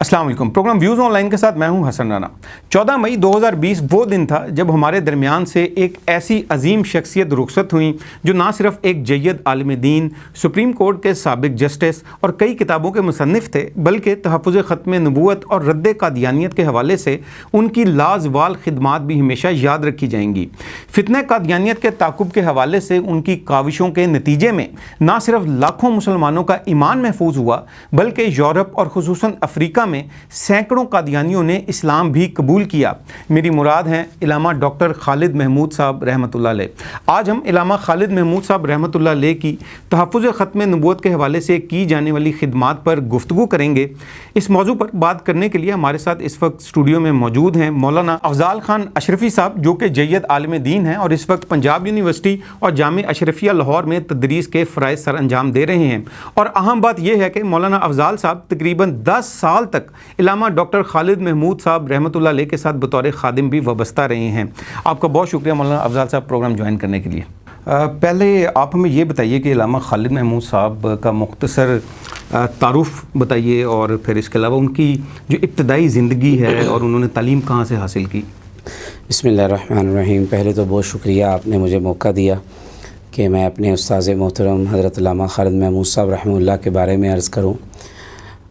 السلام علیکم۔ Programme views on line کے ساتھ میں ہوں حسن رانا۔ 14 مئی 2020 وہ دن تھا جب ہمارے درمیان سے ایک ایسی عظیم شخصیت رخصت ہوئیں جو نہ صرف ایک جید عالم دین، سپریم کورٹ کے سابق جسٹس اور کئی کتابوں کے مصنف تھے، بلکہ تحفظ ختم نبوت اور رد قادیانیت کے حوالے سے ان کی لازوال خدمات بھی ہمیشہ یاد رکھی جائیں گی۔ فتنہ قادیانیت کے تعاقب کے حوالے سے ان کی کاوشوں کے نتیجے میں نہ صرف لاکھوں مسلمانوں کا ایمان محفوظ ہوا، بلکہ یورپ اور خصوصاً افریقہ میں سینکڑوں قادیانیوں نے اسلام بھی قبول کیا۔ میری مراد ہیں علامہ ڈاکٹر خالد محمود صاحب رحمۃ اللہ علیہ۔ آج ہم علامہ خالد محمود صاحب رحمۃ اللہ علیہ کی تحفظ ختم نبوت کے حوالے سے کی جانے والی خدمات پر گفتگو کریں گے۔ اس موضوع پر بات کرنے کے لیے ہمارے ساتھ اس وقت اسٹوڈیو میں موجود ہیں مولانا افضال خان اشرفی صاحب، جو کہ جید عالم دین ہیں اور اس وقت پنجاب یونیورسٹی اور جامعہ اشرفیہ لاہور میں تدریس کے فرائض سر انجام دے رہے ہیں۔ اور اہم بات یہ ہے کہ مولانا افضال صاحب تقریباً 10 سال تک علامہ ڈاکٹر خالد محمود صاحب رحمۃ اللہ علیہ کے ساتھ بطور خادم بھی وابستہ رہے ہیں۔ آپ کا بہت شکریہ مولانا افضال صاحب پروگرام جوائن کرنے کے لیے۔ پہلے آپ ہمیں یہ بتائیے کہ علامہ خالد محمود صاحب کا مختصر تعارف بتائیے، اور پھر اس کے علاوہ ان کی جو ابتدائی زندگی ہے اور انہوں نے تعلیم کہاں سے حاصل کی۔ بسم اللہ الرحمن الرحیم۔ پہلے تو بہت شکریہ، آپ نے مجھے موقع دیا کہ میں اپنے استاذ محترم حضرت علامہ خالد محمود صاحب رحمہ اللہ کے بارے میں عرض کروں۔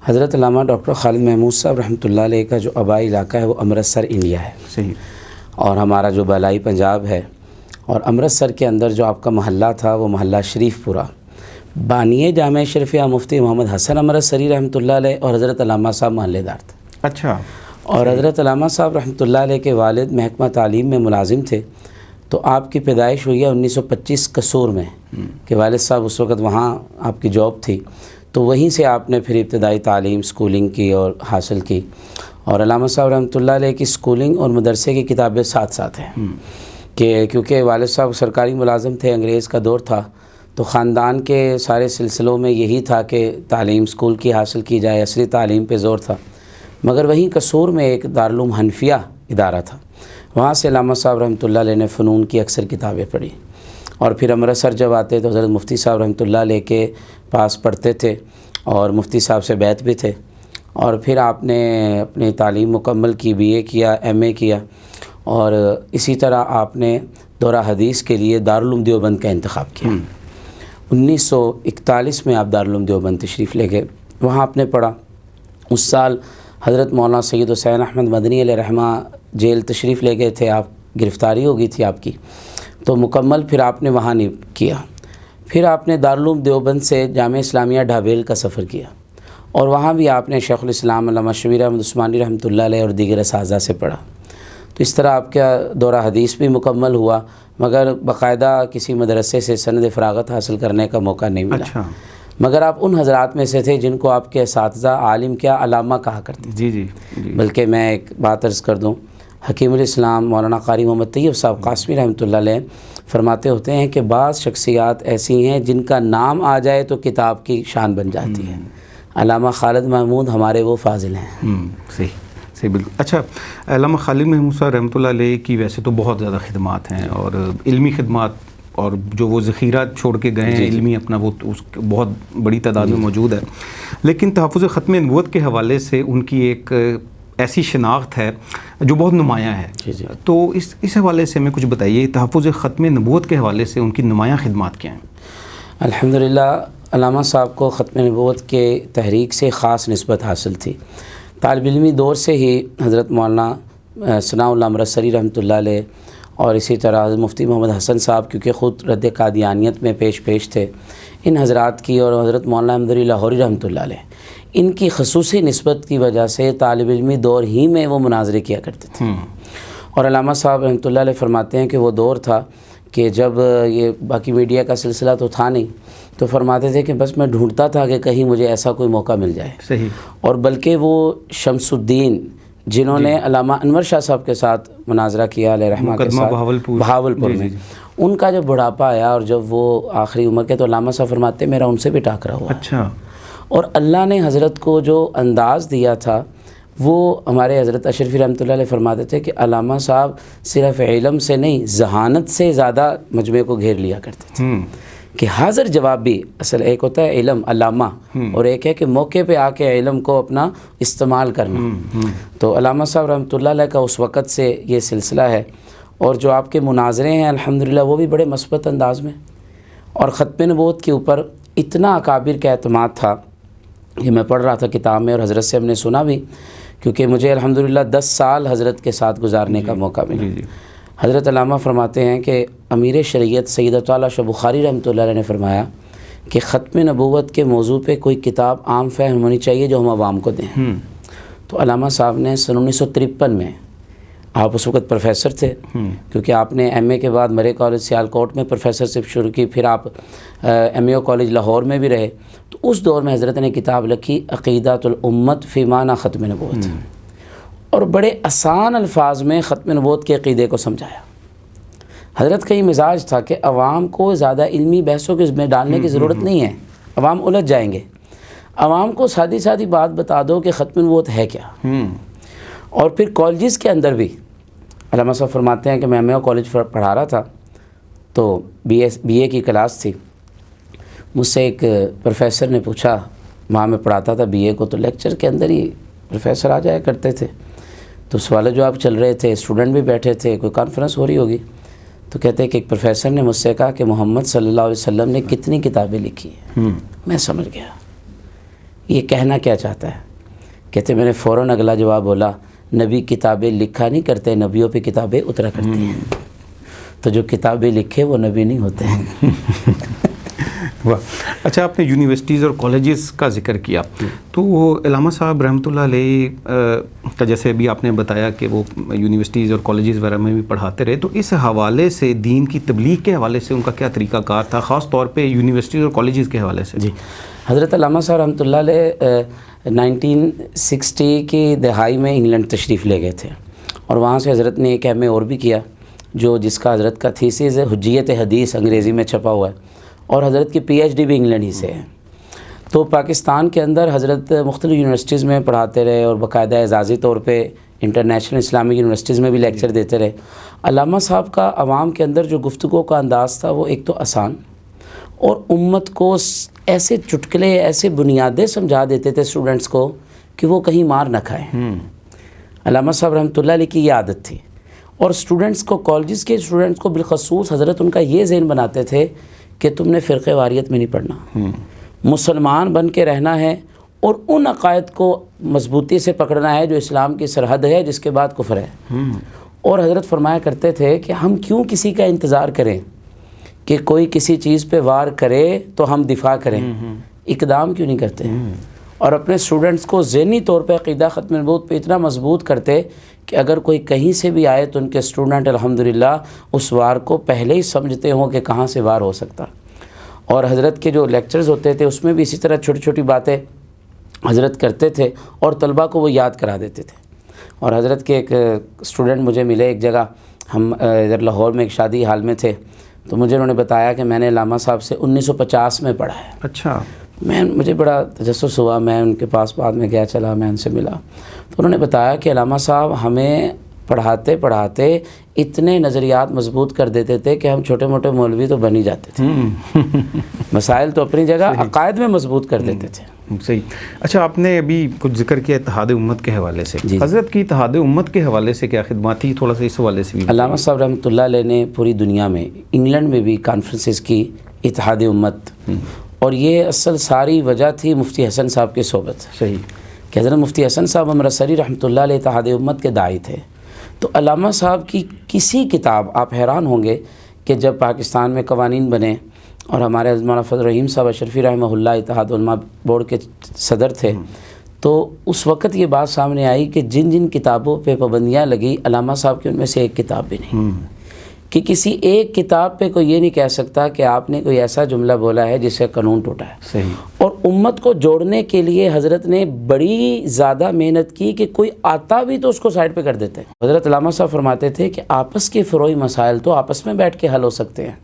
حضرت علامہ ڈاکٹر خالد محمود صاحب رحمۃ اللہ علیہ کا جو آبائی علاقہ ہے وہ امرتسر انڈیا ہے، صحیح، اور ہمارا جو بالائی پنجاب ہے، اور امرتسر کے اندر جو آپ کا محلہ تھا وہ محلہ شریف پورہ، بانی جامعہ اشرفیہ مفتی محمد حسن امرتسری رحمۃ اللہ علیہ اور حضرت علامہ صاحب محلے دار تھے۔ اچھا۔ اور حضرت علامہ صاحب رحمۃ اللہ علیہ کے والد محکمہ تعلیم میں ملازم تھے، تو آپ کی پیدائش ہوئی ہے 1925 قصور میں، کہ والد صاحب اس وقت وہاں آپ کی جاب تھی، تو وہیں سے آپ نے پھر ابتدائی تعلیم اسکولنگ کی اور حاصل کی۔ اور علامہ صاحب رحمۃ اللہ علیہ کی اسکولنگ اور مدرسے کی کتابیں ساتھ ساتھ ہیں، کہ کیونکہ والد صاحب سرکاری ملازم تھے، انگریز کا دور تھا، تو خاندان کے سارے سلسلوں میں یہی تھا کہ تعلیم اسکول کی حاصل کی جائے، عصری تعلیم پہ زور تھا۔ مگر وہیں قصور میں ایک دارالعلوم حنفیہ ادارہ تھا، وہاں سے علامہ صاحب رحمۃ اللہ علیہ نے فنون کی اکثر کتابیں پڑھی، اور پھر امرتسر جب آتے تو حضرت مفتی صاحب رحمۃ اللہ علیہ کے پاس پڑھتے تھے، اور مفتی صاحب سے بیعت بھی تھے، اور پھر آپ نے اپنی تعلیم مکمل کی، BA کیا، MA کیا، اور اسی طرح آپ نے دورہ حدیث کے لیے دارالعلوم دیوبند کا انتخاب کیا۔ 1941 میں آپ دارالعلوم دیوبند تشریف لے گئے، وہاں آپ نے پڑھا۔ اس سال حضرت مولانا سید حسین احمد مدنی علیہ رحمہ جیل تشریف لے گئے تھے، آپ گرفتاری ہو گئی تھی آپ کی، تو مکمل پھر آپ نے وہاں نہیں کیا۔ پھر آپ نے دارالعلوم دیوبند سے جامعہ اسلامیہ ڈھابیل کا سفر کیا، اور وہاں بھی آپ نے شیخ الاسلام علامہ شبیر احمد عثمانی رحمۃ اللہ علیہ اور دیگر اساتذہ سے پڑھا۔ تو اس طرح آپ کا دورہ حدیث بھی مکمل ہوا، مگر باقاعدہ کسی مدرسے سے سند فراغت حاصل کرنے کا موقع نہیں ملا۔ اچھا۔ مگر آپ ان حضرات میں سے تھے جن کو آپ کے اساتذہ عالم کیا علامہ کہا کرتے تھے۔ جی۔ بلکہ میں ایک بات عرض کر دوں، حکیم الاسلام مولانا قاری محمد طیب صاحب قاسمی رحمۃ اللہ علیہ فرماتے ہوتے ہیں کہ بعض شخصیات ایسی ہیں جن کا نام آ جائے تو کتاب کی شان بن جاتی ہے۔ علامہ خالد محمود ہمارے وہ فاضل ہیں۔ صحیح، بالکل۔ اچھا، علامہ خالد محمود صاحب رحمۃ اللہ علیہ کی ویسے تو بہت زیادہ خدمات ہیں، اور علمی خدمات، اور جو وہ ذخیرہ چھوڑ کے گئے ہیں علمی اپنا، وہ اس بہت بڑی تعداد میں موجود ہے، لیکن تحفظ ختم نبوت کے حوالے سے ان کی ایک ایسی شناخت ہے جو بہت نمایاں ہے۔ تو اس حوالے سے ہمیں کچھ بتائیے، تحفظ ختم نبوت کے حوالے سے ان کی نمایاں خدمات کیا ہیں؟ الحمدللہ علامہ صاحب کو ختم نبوت کے تحریک سے خاص نسبت حاصل تھی۔ طالب علمی دور سے ہی حضرت مولانا ثناء اللہ امرتسری رحمۃ اللہ علیہ، اور اسی طرح حضرت مفتی محمد حسن صاحب، کیونکہ خود رد قادیانیت میں پیش تھے، ان حضرات کی، اور حضرت مولانا احمد علی لاہوری رحمۃ اللہ علیہ، ان کی خصوصی نسبت کی وجہ سے طالب علمی دور ہی میں وہ مناظرے کیا کرتے تھے۔ اور علامہ صاحب رحمۃ اللہ علیہ فرماتے ہیں کہ وہ دور تھا کہ جب یہ باقی میڈیا کا سلسلہ تو تھا نہیں، تو فرماتے تھے کہ بس میں ڈھونڈتا تھا کہ کہیں مجھے ایسا کوئی موقع مل جائے۔ صحیح۔ اور بلکہ وہ شمس الدین جنہوں نے علامہ انور شاہ صاحب کے ساتھ مناظرہ کیا علیہ رحمہ کے ساتھ بہاولپور میں، ان کا جب بڑھاپا آیا اور جب وہ آخری عمر کے، تو علامہ صاحب فرماتے میرا ان سے بھی ٹاکرا ہوا۔ اچھا۔ اور اللہ نے حضرت کو جو انداز دیا تھا، وہ ہمارے حضرت اشرفی رحمۃ اللہ علیہ فرماتے تھے کہ علامہ صاحب صرف علم سے نہیں، ذہانت سے زیادہ مجمع کو گھیر لیا کرتے تھے، کہ حاضر جواب بھی اصل ایک ہوتا ہے علم علامہ اور ایک ہے کہ موقع پہ آ کے علم کو اپنا استعمال کرنا. تو علامہ صاحب رحمۃ اللہ علیہ کا اس وقت سے یہ سلسلہ ہے. اور جو آپ کے مناظرے ہیں الحمدللہ وہ بھی بڑے مثبت انداز میں. اور ختم نبوت کے اوپر اتنا اکابر کا اعتماد تھا کہ میں پڑھ رہا تھا کتاب میں اور حضرت سے ہم نے سنا بھی، کیونکہ مجھے الحمدللہ 10 سال حضرت کے ساتھ گزارنے کا موقع ملا. حضرت علامہ فرماتے ہیں کہ امیر شریعت سید اعلیٰ شاہ بخاری رحمۃ اللہ علیہ نے فرمایا کہ ختم نبوت کے موضوع پہ کوئی کتاب عام فہم ہونی چاہیے جو ہم عوام کو دیں. تو علامہ صاحب نے سن 1953 میں، آپ اس وقت پروفیسر تھے کیونکہ آپ نے ایم اے کے بعد مرے کالج سیالکوٹ میں پروفیسرشپ شروع کی، پھر آپ ایم اے کالج لاہور میں بھی رہے. تو اس دور میں حضرت نے کتاب لکھی عقیدۃ الامت فی معنی ختم نبوت، اور بڑے آسان الفاظ میں ختم نبوت کے عقیدے کو سمجھایا. حضرت کا یہ مزاج تھا کہ عوام کو زیادہ علمی بحثوں کے میں ڈالنے کی ضرورت نہیں ہے، عوام الجھ جائیں گے. عوام کو سادی سادی بات بتا دو کہ ختم نبوت ہے کیا. اور پھر کالجز کے اندر بھی علامہ صاحب فرماتے ہیں کہ میں ایم اے کالج پڑھا رہا تھا تو بی اے کی کلاس تھی. مجھ سے ایک پروفیسر نے پوچھا، وہاں میں پڑھاتا تھا بی اے کو، تو لیکچر کے اندر ہی پروفیسر آ جایا کرتے تھے. تو سوال جواب چل رہے تھے، اسٹوڈنٹ بھی بیٹھے تھے، کوئی کانفرنس ہو رہی ہوگی. تو کہتے ہیں کہ ایک پروفیسر نے مجھ سے کہا کہ محمد صلی اللہ علیہ وسلم نے کتنی کتابیں لکھی ہیں. میں سمجھ گیا یہ کہنا کیا چاہتا ہے. کہتے میں نے فوراً اگلا جواب بولا، نبی کتابیں لکھا نہیں کرتے، نبیوں پہ کتابیں اترا کرتی ہیں. تو جو کتابیں لکھے وہ نبی نہیں ہوتے ہیں. واہ. اچھا، آپ نے یونیورسٹیز اور کالجز کا ذکر کیا، تو وہ علامہ صاحب رحمۃ اللہ علیہ کا جیسے ابھی آپ نے بتایا کہ وہ یونیورسٹیز اور کالجز وغیرہ میں بھی پڑھاتے رہے، تو اس حوالے سے دین کی تبلیغ کے حوالے سے ان کا کیا طریقہ کار تھا، خاص طور پہ یونیورسٹیز اور کالجز کے حوالے سے؟ جی، حضرت علامہ صاحب رحمۃ اللہ علیہ 1960 کی دہائی میں انگلینڈ تشریف لے گئے تھے، اور وہاں سے حضرت نے ایک ایم اے اور بھی کیا جس کا حضرت کا تھیسس ہے حجیت حدیث، انگریزی میں چھپا ہوا ہے، اور حضرت کی پی ایچ ڈی بھی انگلینڈ ہی سے ہے. تو پاکستان کے اندر حضرت مختلف یونیورسٹیز میں پڑھاتے رہے اور باقاعدہ اعزازی طور پہ انٹرنیشنل اسلامک یونیورسٹیز میں بھی لیکچر دیتے رہے. علامہ صاحب کا عوام کے اندر جو گفتگو کا انداز تھا وہ ایک تو آسان، اور امت کو ایسے چٹکلے ایسے بنیادیں سمجھا دیتے تھے اسٹوڈنٹس کو کہ وہ کہیں مار نہ کھائیں. علامہ صاحب رحمۃ اللہ علیہ کی یہ عادت تھی. اور اسٹوڈنٹس کو، کالجز کے اسٹوڈنٹس کو بالخصوص حضرت ان کا یہ ذہن بناتے تھے کہ تم نے فرقہ واریت میں نہیں پڑھنا، مسلمان بن کے رہنا ہے اور ان عقائد کو مضبوطی سے پکڑنا ہے جو اسلام کی سرحد ہے، جس کے بعد کفر ہے. اور حضرت فرمایا کرتے تھے کہ ہم کیوں کسی کا انتظار کریں کہ کوئی کسی چیز پہ وار کرے تو ہم دفاع کریں، اقدام کیوں نہیں کرتے. اور اپنے اسٹوڈنٹس کو ذہنی طور پہ عقیدہ ختم نبوت پہ اتنا مضبوط کرتے کہ اگر کوئی کہیں سے بھی آئے تو ان کے اسٹوڈنٹ الحمدللہ اس وار کو پہلے ہی سمجھتے ہوں کہ کہاں سے وار ہو سکتا. اور حضرت کے جو لیکچرز ہوتے تھے اس میں بھی اسی طرح چھوٹی چھوٹی باتیں حضرت کرتے تھے اور طلبہ کو وہ یاد کرا دیتے تھے. اور حضرت کے ایک اسٹوڈنٹ مجھے ملے ایک جگہ، ہم ادھر لاہور میں ایک شادی حال میں تھے، تو مجھے انہوں نے بتایا کہ میں نے علامہ صاحب سے 1950 میں پڑھا ہے. اچھا. مجھے بڑا تجسس ہوا، میں ان کے پاس بعد میں گیا چلا، میں ان سے ملا، تو انہوں نے بتایا کہ علامہ صاحب ہمیں پڑھاتے پڑھاتے اتنے نظریات مضبوط کر دیتے تھے کہ ہم چھوٹے موٹے مولوی تو بن ہی جاتے تھے. مسائل تو اپنی جگہ، عقائد میں مضبوط کر دیتے تھے. صحیح. اچھا، آپ نے ابھی کچھ ذکر کیا اتحاد امت کے حوالے سے. حضرت کی اتحاد امت کے حوالے سے کیا خدمات تھی، تھوڑا سا اس حوالے سے بھی. علامہ صاحب رحمۃ اللہ علیہ نے پوری دنیا میں، انگلینڈ میں بھی کانفرنسز کی اتحاد امت، اور یہ اصل ساری وجہ تھی مفتی حسن صاحب کی صحبت. صحیح. کہ حضرت مفتی حسن صاحب امرتسری رحمۃ اللہ علیہ اتحاد امت کے داعی تھے. تو علامہ صاحب کی کسی کتاب، آپ حیران ہوں گے کہ جب پاکستان میں قوانین بنے اور ہمارے حضرت مولانا فضل الرحیم صاحب اشرفی رحمہ اللہ اتحاد علماء بورڈ کے صدر تھے، تو اس وقت یہ بات سامنے آئی کہ جن جن کتابوں پہ پابندیاں لگی، علامہ صاحب کی ان میں سے ایک کتاب بھی نہیں. کہ کسی ایک کتاب پہ کوئی یہ نہیں کہہ سکتا کہ آپ نے کوئی ایسا جملہ بولا ہے جس سے قانون ٹوٹا ہے. صحیح. اور امت کو جوڑنے کے لیے حضرت نے بڑی زیادہ محنت کی کہ کوئی آتا بھی تو اس کو سائڈ پہ کر دیتے. حضرت علامہ صاحب فرماتے تھے کہ آپس کے فروعی مسائل تو آپس میں بیٹھ کے حل ہو سکتے ہیں.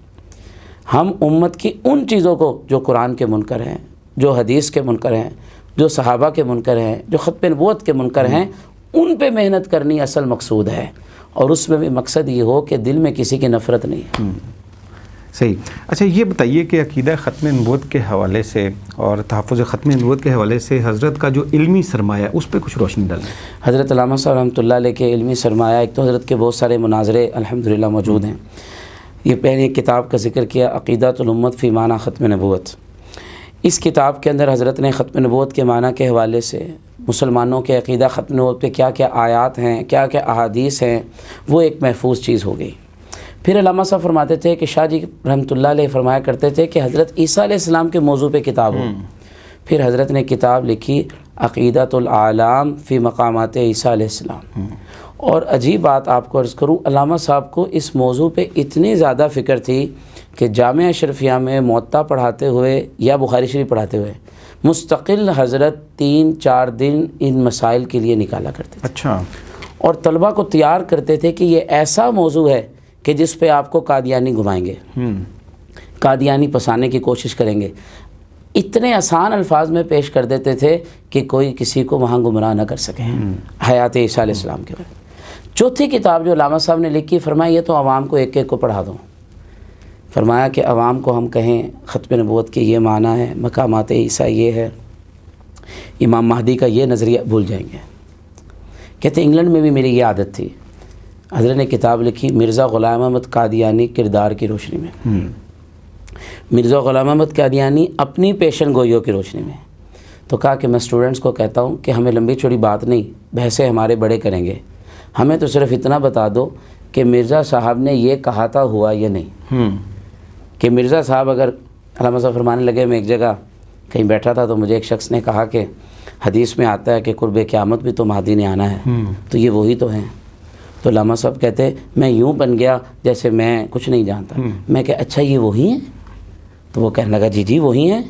ہم امت کی ان چیزوں کو جو قرآن کے منکر ہیں، جو حدیث کے منکر ہیں، جو صحابہ کے منکر ہیں، جو ختم نبوت کے منکر ہیں، ان پہ محنت کرنی اصل مقصود ہے. اور اس میں بھی مقصد یہ ہو کہ دل میں کسی کی نفرت نہیں ہے. صحیح. اچھا یہ بتائیے کہ عقیدہ ختم نبوت کے حوالے سے اور تحفظ ختم نبوت کے حوالے سے حضرت کا جو علمی سرمایہ اس پہ کچھ روشنی ڈالیں. حضرت علامہ صاحب رحمۃ اللہ علیہ کے علمی سرمایہ، ایک تو حضرت کے بہت سارے مناظرے الحمدللہ موجود ہیں. یہ پہلے ایک کتاب کا ذکر کیا، عقیدۃ الامت فی معنی ختم نبوت. اس کتاب کے اندر حضرت نے ختم نبوت کے معنی کے حوالے سے مسلمانوں کے عقیدہ ختم نبوت پہ کیا کیا آیات ہیں، کیا کیا احادیث ہیں، وہ ایک محفوظ چیز ہو گئی. پھر علامہ صاحب فرماتے تھے کہ شاہ جی رحمۃ اللہ علیہ فرمایا کرتے تھے کہ حضرت عیسیٰ علیہ السلام کے موضوع پہ کتاب ہو. پھر حضرت نے کتاب لکھی عقیدۃ العالم فی مقامات عیسیٰ علیہ السلام. اور عجیب بات آپ کو عرض کروں، علامہ صاحب کو اس موضوع پہ اتنی زیادہ فکر تھی کہ جامعہ اشرفیہ میں موطا پڑھاتے ہوئے یا بخاری شریف پڑھاتے ہوئے مستقل حضرت 3-4 دن ان مسائل کے لیے نکالا کرتے تھے. اچھا. اور طلبہ کو تیار کرتے تھے کہ یہ ایسا موضوع ہے کہ جس پہ آپ کو قادیانی گھمائیں گے، قادیانی پسانے کی کوشش کریں گے. اتنے آسان الفاظ میں پیش کر دیتے تھے کہ کوئی کسی کو وہاں گمراہ نہ کر سکے. حیات عیسیٰ علیہ السلام کے بارے میں چوتھی کتاب جو علامہ صاحب نے لکھی، فرمایا یہ تو عوام کو ایک ایک کو پڑھا دو. فرمایا کہ عوام کو ہم کہیں ختم نبوت کے یہ معنی ہے، مقامات عیسیٰ یہ ہے، امام مہدی کا یہ نظریہ، بھول جائیں گے. کہتے انگلینڈ میں بھی میری یہ عادت تھی. حضرت نے کتاب لکھی مرزا غلام احمد قادیانی کردار کی روشنی میں. مرزا غلام احمد قادیانی اپنی پیشن گوئیوں کی روشنی میں. تو کہا کہ میں اسٹوڈنٹس کو کہتا ہوں کہ ہمیں لمبی چوڑی بات نہیں، بحثیں ہمارے بڑے کریں گے، ہمیں تو صرف اتنا بتا دو کہ مرزا صاحب نے یہ کہا تھا ہوا یا نہیں. کہ مرزا صاحب اگر علامہ صاحب فرمانے لگے، میں ایک جگہ کہیں بیٹھا تھا تو مجھے ایک شخص نے کہا کہ حدیث میں آتا ہے کہ قرب قیامت بھی تو مہدی نے آنا ہے، تو یہ وہی تو ہیں. تو علامہ صاحب کہتے میں یوں بن گیا جیسے میں کچھ نہیں جانتا. میں کہ اچھا یہ وہی ہیں؟ تو وہ کہنے لگا جی جی وہی ہیں.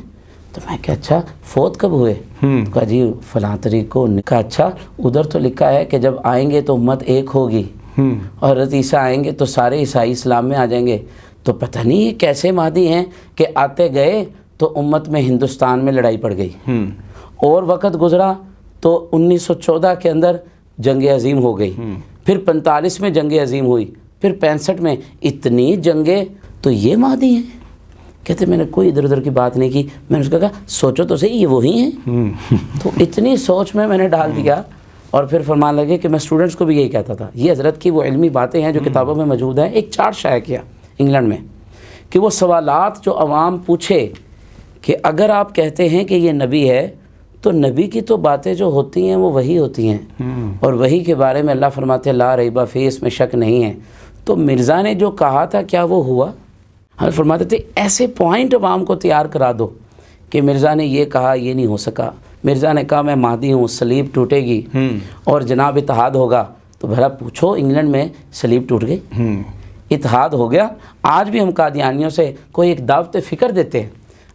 تو میں کہ اچھا فوت کب ہوئے؟ کہا جی فلاں تاریخ کو. کہا اچھا ادھر تو لکھا ہے کہ جب آئیں گے تو امت ایک ہوگی اور حضرت عیسیٰ آئیں گے تو سارے عیسائی اسلام میں آ جائیں گے. تو پتہ نہیں یہ کیسے مہدی ہیں کہ آتے گئے تو امت میں ہندوستان میں لڑائی پڑ گئی، اور وقت گزرا تو 1914 کے اندر جنگ عظیم ہو گئی، پھر 45 میں جنگ عظیم ہوئی، پھر 65 میں اتنی جنگیں، تو یہ مہدی ہیں؟ کہتے میں نے کوئی ادھر ادھر کی بات نہیں کی. میں نے اس کو کہا سوچو تو صحیح یہ وہی ہیں. تو اتنی سوچ میں نے ڈال دیا. اور پھر فرمان لگے کہ میں اسٹوڈنٹس کو بھی یہی کہتا تھا. یہ حضرت کی وہ علمی باتیں ہیں جو کتابوں میں موجود ہیں. ایک چارٹ شائع کیا انگلینڈ میں کہ وہ سوالات جو عوام پوچھے کہ اگر آپ کہتے ہیں کہ یہ نبی ہے تو نبی کی تو باتیں جو ہوتی ہیں وہ وہی ہوتی ہیں، اور وہی کے بارے میں اللہ فرماتے ہیں لا ریبہ فیہ، اس میں شک نہیں ہے. تو مرزا نے جو کہا تھا کیا وہ ہوا؟ ہم فرماتے تھے ایسے پوائنٹ عوام کو تیار کرا دو کہ مرزا نے یہ کہا یہ نہیں ہو سکا، مرزا نے کہا میں مہدی ہوں، صلیب ٹوٹے گی اور جناب اتحاد ہوگا. تو بھلا پوچھو انگلینڈ میں صلیب ٹوٹ گئی، اتحاد ہو گیا. آج بھی ہم قادیانیوں سے کوئی ایک دعوت فکر دیتے ہیں.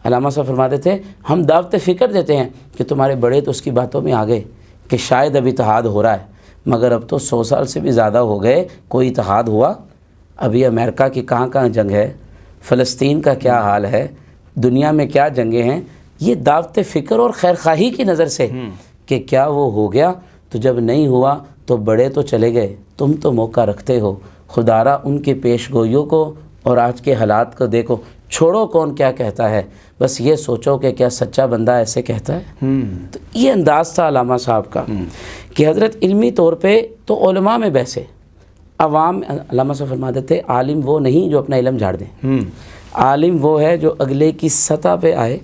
علامہ صاحب فرماتے تھے ہم دعوت فکر دیتے ہیں کہ تمہارے بڑے تو اس کی باتوں میں آ گئے کہ شاید اب اتحاد ہو رہا ہے، مگر اب تو 100 سال سے بھی زیادہ ہو گئے کوئی اتحاد ہوا. ابھی امریکہ کی کہاں کہاں جنگ ہے، فلسطین کا کیا حال ہے، دنیا میں کیا جنگیں ہیں. یہ دعوت فکر اور خیرخواہی کی نظر سے کہ کیا وہ ہو گیا. تو جب نہیں ہوا تو بڑے تو چلے گئے، تم تو موقع رکھتے ہو. خدا را ان کی پیش گوئیوں کو اور آج کے حالات کو دیکھو، چھوڑو کون کیا کہتا ہے، بس یہ سوچو کہ کیا سچا بندہ ایسے کہتا ہے. تو یہ انداز تھا علامہ صاحب کا کہ حضرت علمی طور پہ تو علماء میں بحثے، عوام. علامہ صاحب فرما دیتے عالم وہ نہیں جو اپنا علم جھاڑ دیں، عالم وہ ہے جو اگلے کی سطح پہ آئے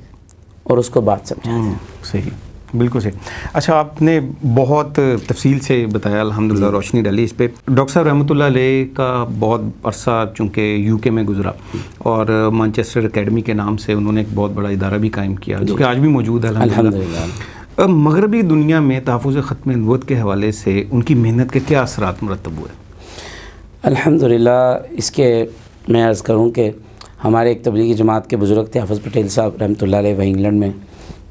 اور اس کو بات سمجھائے. صحیح، بالکل صحیح. اچھا آپ نے بہت تفصیل سے بتایا، الحمدللہ روشنی ڈالی اس پہ. ڈاکٹر صاحب رحمۃ اللہ علیہ کا بہت عرصہ چونکہ یو کے میں گزرا اور مانچسٹر اکیڈمی کے نام سے انہوں نے ایک بہت بڑا ادارہ بھی قائم کیا جو کہ آج بھی موجود ہے الحمدللہ. مغربی دنیا میں تحفظ ختم نبوت کے حوالے سے ان کی محنت کے کیا اثرات مرتب ہوئے؟ الحمدللہ اس کے میں عرض کروں کہ ہمارے ایک تبلیغی جماعت کے بزرگ تھے حافظ پٹیل صاحب رحمۃ اللہ علیہ، وہیں انگلینڈ میں.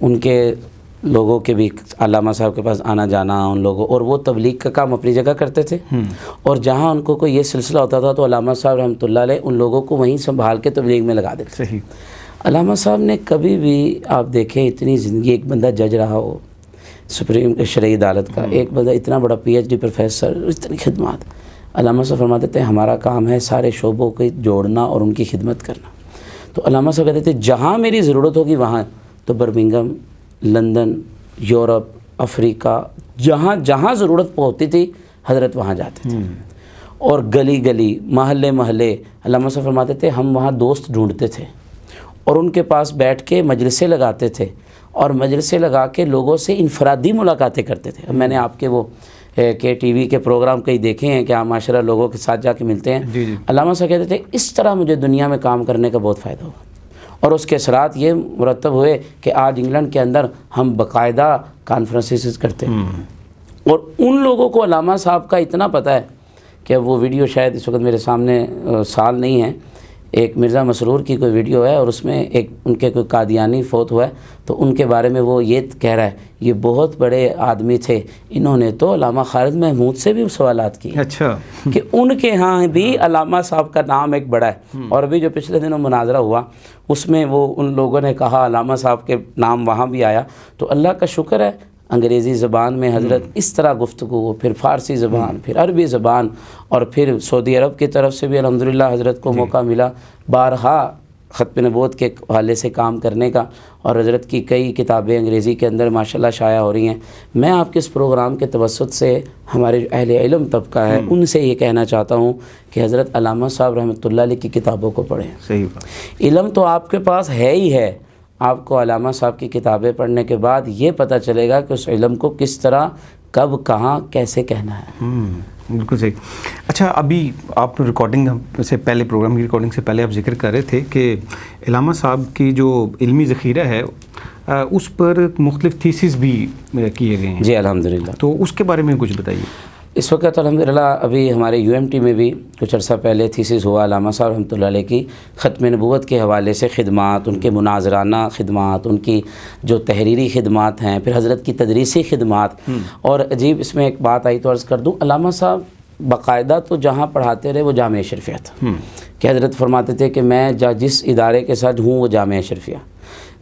ان کے لوگوں کے بھی علامہ صاحب کے پاس آنا جانا ان لوگوں، اور وہ تبلیغ کا کام اپنی جگہ کرتے تھے، اور جہاں ان کو کوئی یہ سلسلہ ہوتا تھا تو علامہ صاحب رحمۃ اللہ علیہ ان لوگوں کو وہیں سنبھال کے تبلیغ میں لگا دیتے. صحیح. علامہ صاحب نے کبھی بھی آپ دیکھیں اتنی زندگی، ایک بندہ جج رہا ہو سپریم شرعی عدالت کا، ایک بندہ اتنا بڑا PhD پروفیسر، اتنی خدمات. علامہ صاحب فرماتے تھے ہمارا کام ہے سارے شعبوں کو جوڑنا اور ان کی خدمت کرنا. تو علامہ صاحب کہتے تھے جہاں میری ضرورت ہوگی وہاں، تو برمنگھم، لندن، یورپ، افریقہ، جہاں جہاں ضرورت ہوتی تھی حضرت وہاں جاتے تھے. اور گلی گلی، محلے محلے، علامہ صاحب فرماتے تھے ہم وہاں دوست ڈھونڈتے تھے اور ان کے پاس بیٹھ کے مجلسیں لگاتے تھے اور مجلسیں لگا کے لوگوں سے انفرادی ملاقاتیں کرتے تھے. میں نے آپ کے وہ کہ ٹی وی کے پروگرام کئی دیکھے ہیں کہ آپ ماشاءاللہ لوگوں کے ساتھ جا کے ملتے ہیں. جی جی. علامہ صاحب کہتے تھے اس طرح مجھے دنیا میں کام کرنے کا بہت فائدہ ہوا، اور اس کے اثرات یہ مرتب ہوئے کہ آج انگلینڈ کے اندر ہم باقاعدہ کانفرنسز کرتے ہیں. اور ان لوگوں کو علامہ صاحب کا اتنا پتہ ہے کہ وہ ویڈیو شاید اس وقت میرے سامنے سال نہیں ہے، ایک مرزا مسرور کی کوئی ویڈیو ہے اور اس میں ایک ان کے کوئی قادیانی فوت ہوا ہے، تو ان کے بارے میں وہ یہ کہہ رہا ہے یہ بہت بڑے آدمی تھے، انہوں نے تو علامہ خالد محمود سے بھی سوالات کیے. اچھا. کہ ان کے ہاں بھی علامہ صاحب کا نام ایک بڑا ہے. اور ابھی جو پچھلے دنوں مناظرہ ہوا اس میں وہ ان لوگوں نے کہا علامہ صاحب کے نام وہاں بھی آیا. تو اللہ کا شکر ہے انگریزی زبان میں حضرت اس طرح گفتگو، پھر فارسی زبان، پھر عربی زبان، اور پھر سعودی عرب کی طرف سے بھی الحمدللہ حضرت کو موقع ملا بارہا ختم نبوت کے حوالے سے کام کرنے کا، اور حضرت کی کئی کتابیں انگریزی کے اندر ماشاءاللہ شائع ہو رہی ہیں. میں آپ کے اس پروگرام کے توسط سے ہمارے اہل علم طبقہ ہے ان سے یہ کہنا چاہتا ہوں کہ حضرت علامہ صاحب رحمۃ اللہ علیہ کی کتابوں کو پڑھیں. صحیح بات. علم تو آپ کے پاس ہے ہی ہے، آپ کو علامہ صاحب کی کتابیں پڑھنے کے بعد یہ پتہ چلے گا کہ اس علم کو کس طرح، کب، کہاں، کیسے کہنا ہے. بالکل صحیح. اچھا، ابھی آپ ریکارڈنگ سے پہلے، پروگرام کی ریکارڈنگ سے پہلے آپ ذکر کر رہے تھے کہ علامہ صاحب کی جو علمی ذخیرہ ہے اس پر مختلف تھیسز بھی کیے گئے ہیں. جی الحمدللہ. تو اس کے بارے میں کچھ بتائیے. اس وقت الحمدللہ ابھی ہمارے UMT میں بھی کچھ عرصہ پہلے تھیسس ہوا علامہ صاحب رحمۃ اللہ علیہ کی ختم نبوت کے حوالے سے خدمات، ان کے مناظرانہ خدمات، ان کی جو تحریری خدمات ہیں، پھر حضرت کی تدریسی خدمات. اور عجیب اس میں ایک بات آئی تو عرض کر دوں، علامہ صاحب باقاعدہ تو جہاں پڑھاتے رہے وہ جامعہ اشرفیہ تھا. کہ حضرت فرماتے تھے کہ میں جس ادارے کے ساتھ ہوں وہ جامعہ اشرفیہ.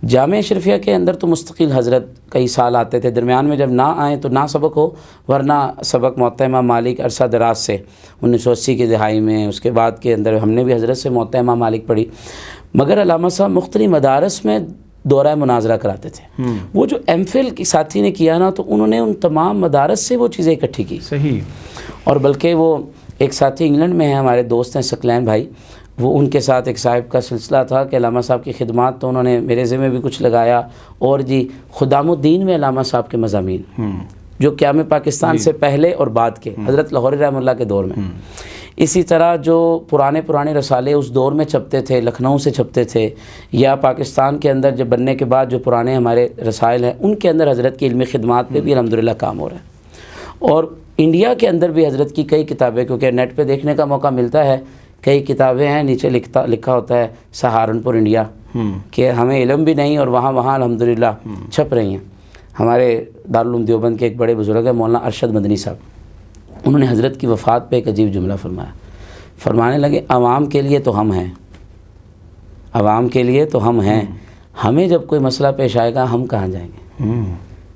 جامعہ اشرفیہ کے اندر تو مستقل حضرت کئی سال آتے تھے، درمیان میں جب نہ آئیں تو نہ سبق ہو، ورنہ سبق موطا امام مالک عرصہ دراز سے 1980 کی دہائی میں، اس کے بعد کے اندر ہم نے بھی حضرت سے موطا امام مالک پڑھی. مگر علامہ صاحب مختلف مدارس میں دورہ مناظرہ کراتے تھے. وہ جو MPhil کی ساتھی نے کیا نا، تو انہوں نے ان تمام مدارس سے وہ چیزیں اکٹھی کی. صحیح. اور بلکہ وہ ایک ساتھی انگلینڈ میں ہیں، ہمارے دوست ہیں سکلین بھائی، وہ ان کے ساتھ ایک صاحب کا سلسلہ تھا کہ علامہ صاحب کی خدمات، تو انہوں نے میرے ذمہ بھی کچھ لگایا. اور جی خدام الدین میں علامہ صاحب کے مضامین جو قیام پاکستان سے پہلے اور بعد کے حضرت لاہوری رحمہ اللہ کے دور میں، اسی طرح جو پرانے رسالے اس دور میں چھپتے تھے، لکھنؤ سے چھپتے تھے، یا پاکستان کے اندر جب بننے کے بعد جو پرانے ہمارے رسائل ہیں ان کے اندر حضرت کی علمی خدمات پہ بھی الحمدللہ کام ہو رہا ہے. اور انڈیا کے اندر بھی حضرت کی کئی کتابیں، کیونکہ نیٹ پہ دیکھنے کا موقع ملتا ہے، کئی کتابیں ہیں، نیچے لکھا ہوتا ہے سہارنپور انڈیا، کہ ہمیں علم بھی نہیں اور وہاں الحمدللہ چھپ رہی ہیں. ہمارے دارالعلوم دیوبند کے ایک بڑے بزرگ ہیں مولانا ارشد مدنی صاحب، انہوں نے حضرت کی وفات پہ ایک عجیب جملہ فرمانے لگے عوام کے لیے تو ہم ہیں، عوام کے لیے تو ہم ہیں، ہمیں جب کوئی مسئلہ پیش آئے گا ہم کہاں جائیں گے.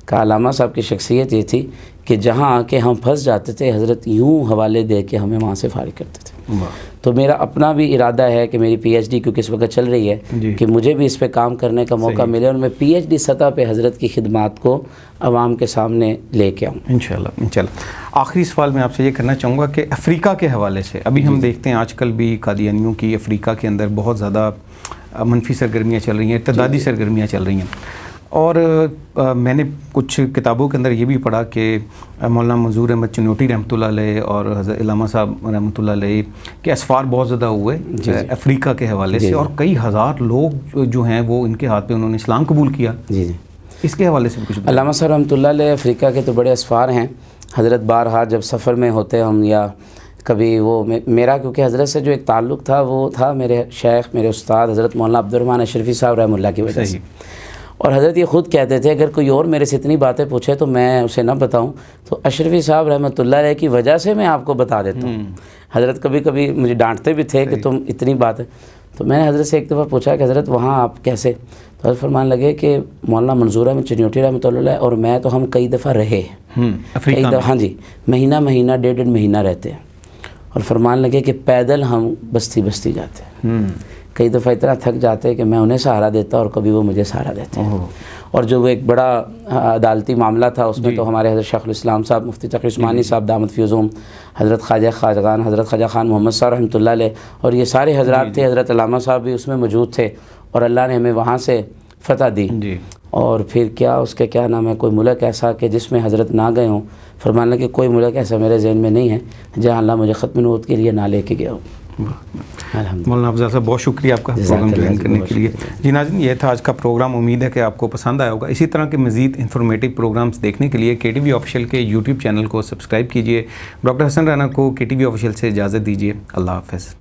کہ علامہ صاحب کی شخصیت یہ تھی کہ جہاں آ کے ہم پھنس جاتے تھے حضرت یوں حوالے دے کے ہمیں وہاں سے فارغ کرتے تھے. تو میرا اپنا بھی ارادہ ہے کہ میری PhD کیونکہ اس وقت چل رہی ہے کہ مجھے بھی اس پہ کام کرنے کا موقع ملے اور میں PhD سطح پہ حضرت کی خدمات کو عوام کے سامنے لے کے آؤں انشاءاللہ. آخری سوال میں آپ سے یہ کرنا چاہوں گا کہ افریقہ کے حوالے سے ابھی ہم دیکھتے ہیں آج کل بھی قادیانیوں کی افریقہ کے اندر بہت زیادہ منفی سرگرمیاں چل رہی ہیں، ارتدادی سرگرمیاں چل رہی ہیں. اور میں نے کچھ کتابوں کے اندر یہ بھی پڑھا کہ مولانا منظور احمد چنوٹی رحمۃ اللہ علیہ اور حضرت علامہ صاحب رحمۃ اللہ علیہ کے اسفار بہت زیادہ ہوئے افریقہ کے حوالے سے، اور کئی ہزار لوگ جو ہیں وہ ان کے ہاتھ پہ انہوں نے اسلام قبول کیا. اس کے حوالے سے کچھ علامہ صاحب رحمۃ اللہ علیہ افریقہ کے تو بڑے اسفار ہیں. حضرت بارہا جب سفر میں ہوتے ہم، یا کبھی وہ میرا کیونکہ حضرت سے جو ایک تعلق تھا وہ تھا میرے شیخ، میرے استاد حضرت مولانا عبدالرحمن اشرفی صاحب رحمۃ اللہ کی وجہ سے. اور حضرت یہ خود کہتے تھے اگر کوئی اور میرے سے اتنی باتیں پوچھے تو میں اسے نہ بتاؤں، تو اشرفی صاحب رحمۃ اللہ علیہ کی وجہ سے میں آپ کو بتا دیتا ہوں. حضرت کبھی کبھی مجھے ڈانٹتے بھی تھے کہ تم اتنی بات ہے. تو میں نے حضرت سے ایک دفعہ پوچھا کہ حضرت وہاں آپ کیسے؟ تو حضرت فرمانے لگے کہ مولانا منظور احمد چنوٹی رحمۃ اللہ علیہ اور میں تو ہم کئی دفعہ رہے، کئی دفعہ، ہاں جی، مہینہ ڈیڑھ مہینہ رہتے ہیں. اور فرمانے لگے کہ پیدل ہم بستی بستی جاتے ہیں، کئی دفعہ اتنا تھک جاتے کہ میں انہیں سہارا دیتا اور کبھی وہ مجھے سہارا دیتے ہیں. اور جو وہ ایک بڑا عدالتی معاملہ تھا اس میں تو ہمارے حضرت شیخ الاسلام صاحب مفتی تقی عثمانی صاحب دامت فیضہم، حضرت خواجہ خواجگان، حضرت خواجہ خان محمد صاحب رحمۃ اللہ علیہ، اور یہ سارے حضرات تھے. حضرت علامہ صاحب بھی اس میں موجود تھے اور اللہ نے ہمیں وہاں سے فتح دی. اور پھر کیا اس کے کیا نام ہے، کوئی ملک ایسا کہ جس میں حضرت نہ گئے ہوں، فرمانے کہ کوئی ملک ایسا میرے ذہن میں نہیں ہے جہاں اللہ مجھے ختم نبوت کے لیے نہ لے کے گیا ہوں. مولانا افضل صاحب بہت شکریہ آپ کا پروگرام جوائن کرنے کے لیے. جی ناظرین، یہ تھا آج کا پروگرام. امید ہے کہ آپ کو پسند آیا ہوگا. اسی طرح کے مزید انفارمیٹیو پروگرامز دیکھنے کے لیے KTV آفیشیل کے یوٹیوب چینل کو سبسکرائب کیجیے. ڈاکٹر حسن رانا کو KTV آفیشیل سے اجازت دیجیے. اللہ حافظ.